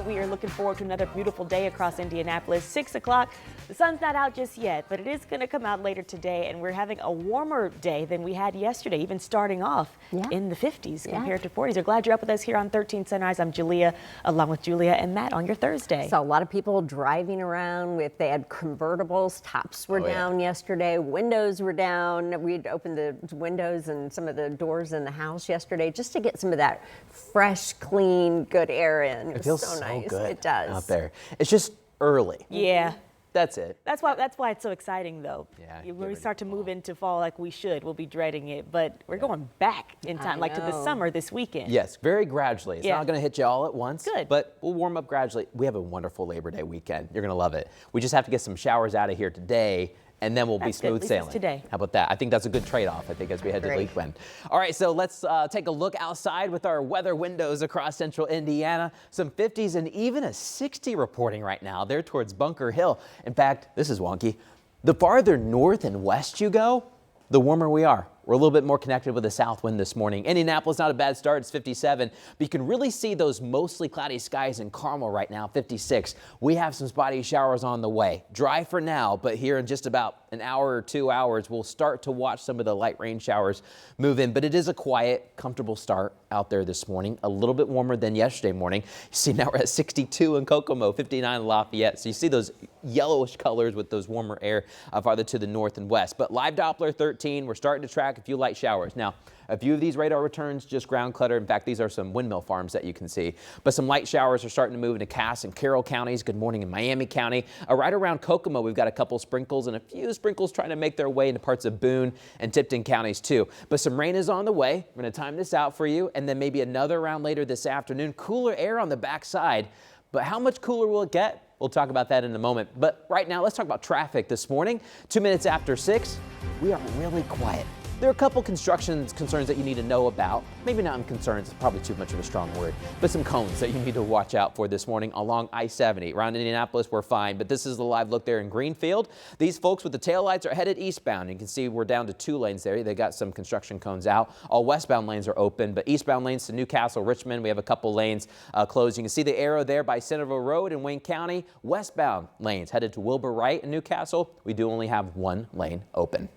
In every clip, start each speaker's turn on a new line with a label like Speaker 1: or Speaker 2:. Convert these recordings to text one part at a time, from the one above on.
Speaker 1: We are looking forward to another beautiful day across Indianapolis. 6 o'clock. The sun's not out just yet, but it is going to come out later today, and we're having a warmer day than we had yesterday, even starting off in the 50s compared to 40s. We're glad you're up with us here on 13 Sunrise. I'm Julia, along with Julia and Matt on your Thursday.
Speaker 2: So a lot of people driving around they had convertibles. Tops were down yesterday. Windows were down. We'd opened the windows and some of the doors in the house yesterday just to get some of that fresh, clean, good air in.
Speaker 3: It feels
Speaker 2: so nice.
Speaker 3: good
Speaker 2: It does.
Speaker 3: out there. It's just early.
Speaker 1: Yeah.
Speaker 3: That's it.
Speaker 1: That's why it's so exciting, though.
Speaker 3: Yeah,
Speaker 1: when we start to move into fall like we should, we'll be dreading it. But we're going back in time, like to the summer this weekend.
Speaker 3: Yes, very gradually. It's not going to hit you all at once.
Speaker 1: Good.
Speaker 3: But we'll warm up gradually. We have a wonderful Labor Day weekend. You're going to love it. We just have to get some showers out of here today, and then we'll be smooth sailing.
Speaker 1: Today.
Speaker 3: How about that? I think that's a good trade-off, I think, as we head to the weekend. All right, so let's take a look outside with our weather windows across central Indiana. Some 50s and even a 60 reporting right now. They're towards Bunker Hill. In fact, this is wonky. The farther north and west you go, the warmer we are. We're a little bit more connected with the south wind this morning. Indianapolis, not a bad start. It's 57, but you can really see those mostly cloudy skies in Carmel right now, 56. We have some spotty showers on the way. Dry for now, but here in just about an hour or 2 hours, we'll start to watch some of the light rain showers move in. But it is a quiet, comfortable start out there this morning. A little bit warmer than yesterday morning. You see now we're at 62 in Kokomo, 59 in Lafayette. So you see those yellowish colors with those warmer air farther to the north and west. But live Doppler 13, we're starting to track a few light showers. Now, a few of these radar returns just ground clutter. In fact, these are some windmill farms that you can see. But some light showers are starting to move into Cass and Carroll counties. Good morning in Miami County. Right around Kokomo, we've got a couple sprinkles and a few sprinkles trying to make their way into parts of Boone and Tipton counties too. But some rain is on the way. We're going to time this out for you, and then maybe another round later this afternoon. Cooler air on the backside. But how much cooler will it get? We'll talk about that in a moment. But right now, let's talk about traffic this morning. 2 minutes after 6, we are really quiet. There are a couple construction concerns that you need to know about. Maybe not concerns, probably too much of a strong word, but some cones that you need to watch out for this morning along I-70. Around Indianapolis, we're fine, but this is the live look there in Greenfield. These folks with the taillights are headed eastbound. You can see we're down to 2 lanes there. They got some construction cones out. All westbound lanes are open, but eastbound lanes to Newcastle, Richmond, we have a couple lanes closed. You can see the arrow there by Centerville Road in Wayne County. Westbound lanes headed to Wilbur Wright in Newcastle. We do only have 1 lane open.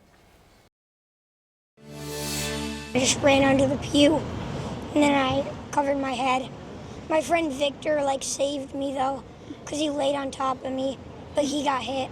Speaker 4: I just ran under the pew, and then I covered my head. My friend Victor, saved me, though, because he laid on top of me, but he got hit.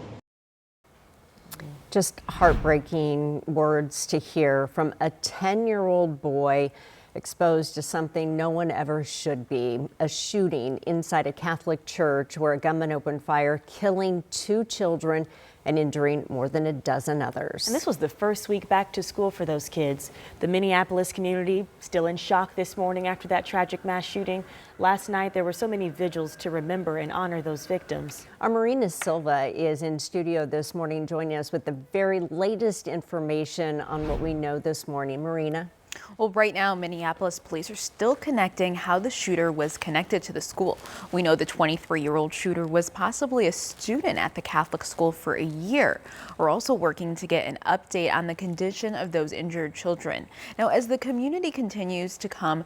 Speaker 2: Just heartbreaking words to hear from a 10-year-old boy exposed to something no one ever should be, a shooting inside a Catholic church where a gunman opened fire, killing 2 children and injuring more than a dozen others.
Speaker 1: And this was the first week back to school for those kids. The Minneapolis community still in shock this morning after that tragic mass shooting. Last night, there were so many vigils to remember and honor those victims.
Speaker 2: Our Marina Silva is in studio this morning, joining us with the very latest information on what we know this morning. Marina?
Speaker 5: Well, right now, Minneapolis police are still connecting how the shooter was connected to the school. We know the 23-year-old shooter was possibly a student at the Catholic school for a year. We're also working to get an update on the condition of those injured children. Now, as the community continues to come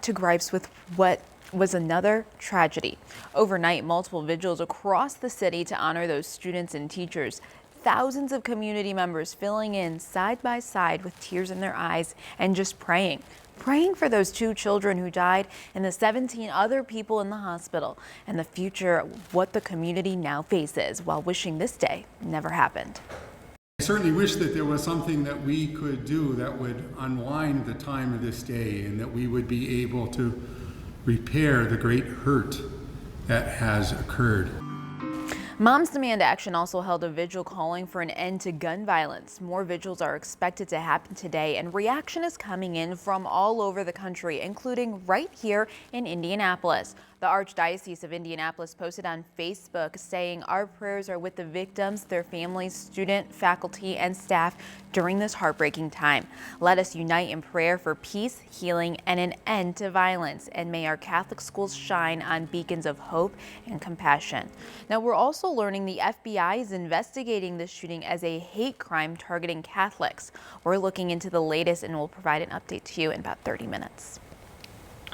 Speaker 5: to gripes with what was another tragedy. Overnight, multiple vigils across the city to honor those students and teachers. Thousands of community members filling in side by side with tears in their eyes and just praying for those 2 children who died and the 17 other people in the hospital, and the future what the community now faces, while wishing this day never happened.
Speaker 6: I certainly wish that there was something that we could do that would unwind the time of this day, and that we would be able to repair the great hurt that has occurred.
Speaker 5: Moms Demand Action also held a vigil calling for an end to gun violence. More vigils are expected to happen today, and reaction is coming in from all over the country, including right here in Indianapolis. The Archdiocese of Indianapolis posted on Facebook saying, "Our prayers are with the victims, their families, student, faculty, and staff during this heartbreaking time. Let us unite in prayer for peace, healing, and an end to violence. And may our Catholic schools shine on beacons of hope and compassion." Now, we're also learning the FBI is investigating this shooting as a hate crime targeting Catholics. We're looking into the latest, and we'll provide an update to you in about 30 minutes.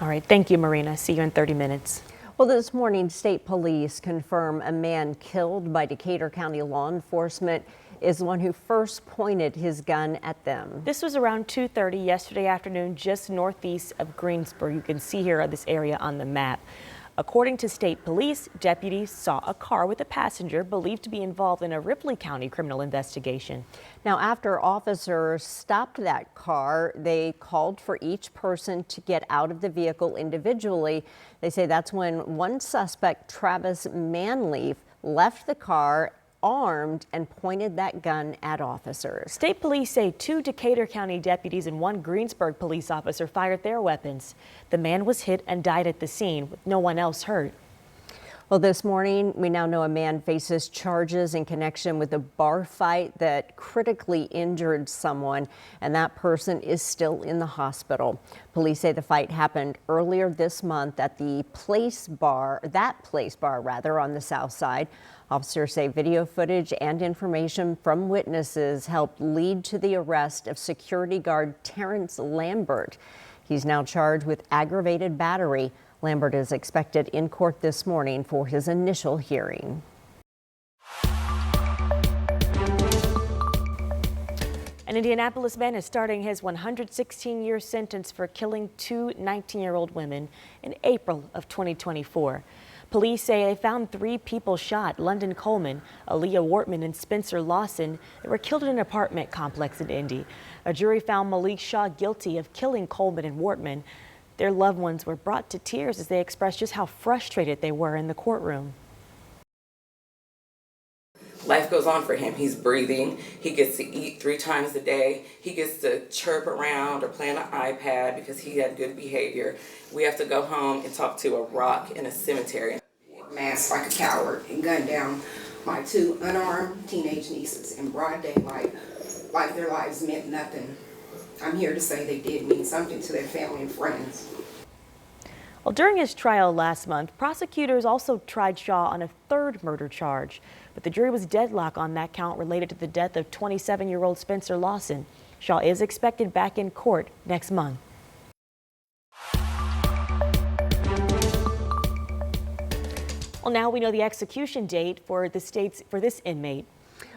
Speaker 1: All right. Thank you, Marina. See you in 30 minutes.
Speaker 2: Well, this morning, state police confirm a man killed by Decatur County law enforcement is the one who first pointed his gun at them.
Speaker 1: This was around 2:30 yesterday afternoon, just northeast of Greensburg. You can see here this area on the map. According to state police, deputies saw a car with a passenger believed to be involved in a Ripley County criminal investigation.
Speaker 2: Now, after officers stopped that car, they called for each person to get out of the vehicle individually. They say that's when one suspect, Travis Manleaf, left the car armed and pointed that gun at officers.
Speaker 1: State police say 2 Decatur County deputies and 1 Greensburg police officer fired their weapons. The man was hit and died at the scene, with no one else hurt.
Speaker 2: Well, this morning, we now know a man faces charges in connection with a bar fight that critically injured someone, and that person is still in the hospital. Police say the fight happened earlier this month at that place bar on the south side. Officers say video footage and information from witnesses helped lead to the arrest of security guard Terrence Lambert. He's now charged with aggravated battery. Lambert is expected in court this morning for his initial hearing.
Speaker 1: An Indianapolis man is starting his 116-year sentence for killing 2 19-year-old women in April of 2024. Police say they found 3 people shot: London Coleman, Aaliyah Wortman, and Spencer Lawson. They were killed in an apartment complex in Indy. A jury found Malik Shaw guilty of killing Coleman and Wortman. Their loved ones were brought to tears as they expressed just how frustrated they were in the courtroom.
Speaker 7: Life goes on for him. He's breathing. He gets to eat 3 times a day. He gets to chirp around or play on an iPad because he had good behavior. We have to go home and talk to a rock in a cemetery.
Speaker 8: Masked like a coward and gunned down my 2 unarmed teenage nieces in broad daylight, like their lives meant nothing. I'm here to say they did mean something to their family and friends.
Speaker 1: Well, during his trial last month, prosecutors also tried Shaw on a 3rd murder charge, but the jury was deadlocked on that count related to the death of 27-year-old Spencer Lawson. Shaw is expected back in court next month. Well, now we know the execution date for this inmate.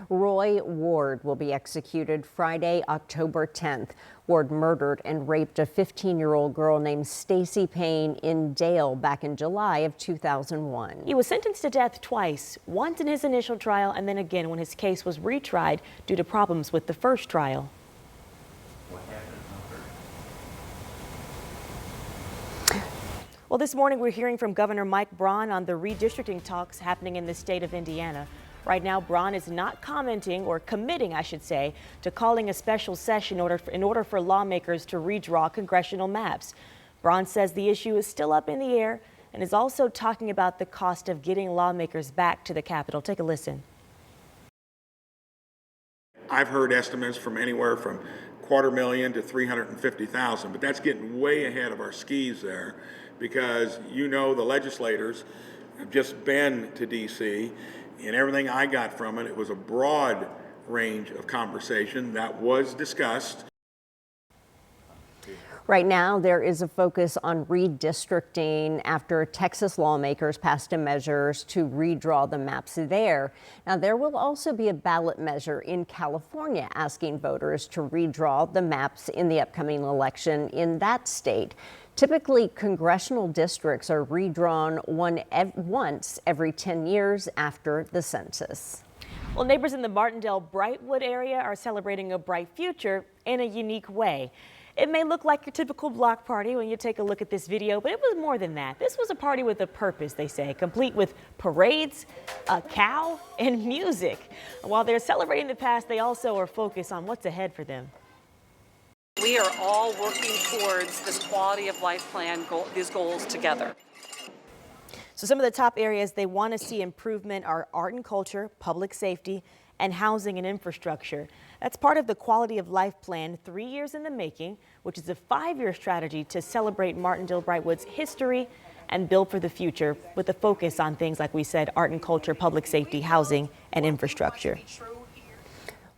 Speaker 2: Roy Ward will be executed Friday, October 10th. Ward murdered and raped a 15-year-old girl named Stacy Payne in Dale back in July of 2001.
Speaker 1: He was sentenced to death twice, once in his initial trial and then again when his case was retried due to problems with the first trial. Well, this morning we're hearing from Governor Mike Braun on the redistricting talks happening in the state of Indiana. Right now, Braun is not commenting, or committing, I should say, to calling a special session in order for lawmakers to redraw congressional maps. Braun says the issue is still up in the air and is also talking about the cost of getting lawmakers back to the Capitol. Take a listen.
Speaker 9: I've heard estimates from anywhere from $250,000 to $350,000, but that's getting way ahead of our skis there, because the legislators have just been to D.C., and everything I got from it, it was a broad range of conversation that was discussed.
Speaker 2: Right now, there is a focus on redistricting after Texas lawmakers passed a measures to redraw the maps there. Now, there will also be a ballot measure in California asking voters to redraw the maps in the upcoming election in that state. Typically, congressional districts are redrawn once every 10 years after the census.
Speaker 1: Well, neighbors in the Martindale-Brightwood area are celebrating a bright future in a unique way. It may look like your typical block party when you take a look at this video, but it was more than that. This was a party with a purpose, they say, complete with parades, a cow, and music. While they're celebrating the past, they also are focused on what's ahead for them.
Speaker 10: We are all working towards this quality of life plan, these goals together.
Speaker 1: So some of the top areas they want to see improvement are art and culture, public safety, and housing and infrastructure. That's part of the Quality of Life Plan, 3 years in the making, which is a 5-year strategy to celebrate Martindale-Brightwood's history and build for the future, with a focus on things like we said, art and culture, public safety, housing, and infrastructure.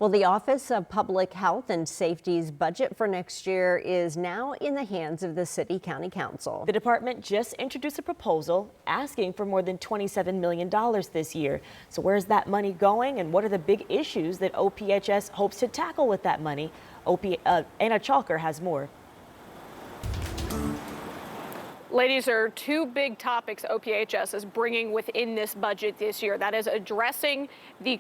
Speaker 2: Well, the Office of Public Health and Safety's budget for next year is now in the hands of the City County Council.
Speaker 1: The department just introduced a proposal asking for more than $27 million this year. So where's that money going, and what are the big issues that OPHS hopes to tackle with that money? Anna Chalker has more.
Speaker 11: Ladies, there are two big topics OPHS is bringing within this budget this year. That is addressing the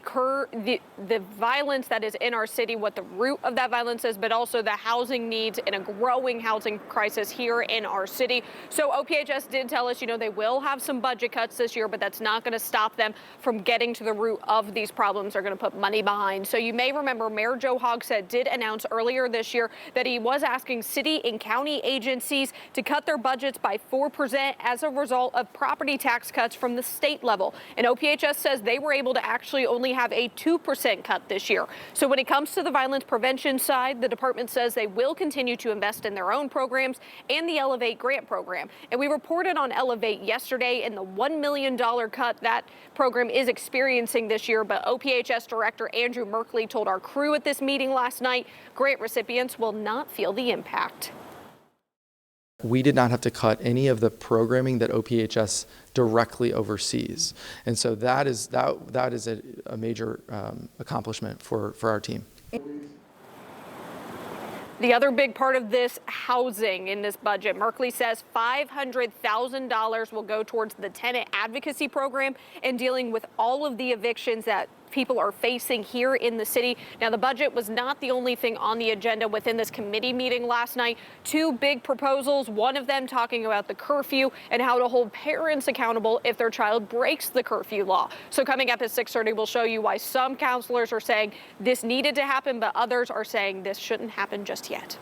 Speaker 11: violence that is in our city, what the root of that violence is, but also the housing needs and a growing housing crisis here in our city. So OPHS did tell us, they will have some budget cuts this year, but that's not going to stop them from getting to the root of these problems. They're going to put money behind. So you may remember Mayor Joe Hogsett did announce earlier this year that he was asking city and county agencies to cut their budgets by 4% as a result of property tax cuts from the state level. And OPHS says they were able to actually only have a 2% cut this year. So when it comes to the violence prevention side, the department says they will continue to invest in their own programs and the Elevate grant program. And we reported on Elevate yesterday and the $1 million cut that program is experiencing this year. But OPHS Director Andrew Merkley told our crew at this meeting last night, grant recipients will not feel the impact.
Speaker 12: We did not have to cut any of the programming that OPHS directly oversees. And so that is a major accomplishment for our team.
Speaker 11: The other big part of this, housing in this budget, Merkley says $500,000 will go towards the tenant advocacy program and dealing with all of the evictions that people are facing here in the city. Now, the budget was not the only thing on the agenda within this committee meeting last night. Two big proposals, one of them talking about the curfew and how to hold parents accountable if their child breaks the curfew law. So coming up at 6:30, we'll show you why some counselors are saying this needed to happen, but others are saying this shouldn't happen just yet.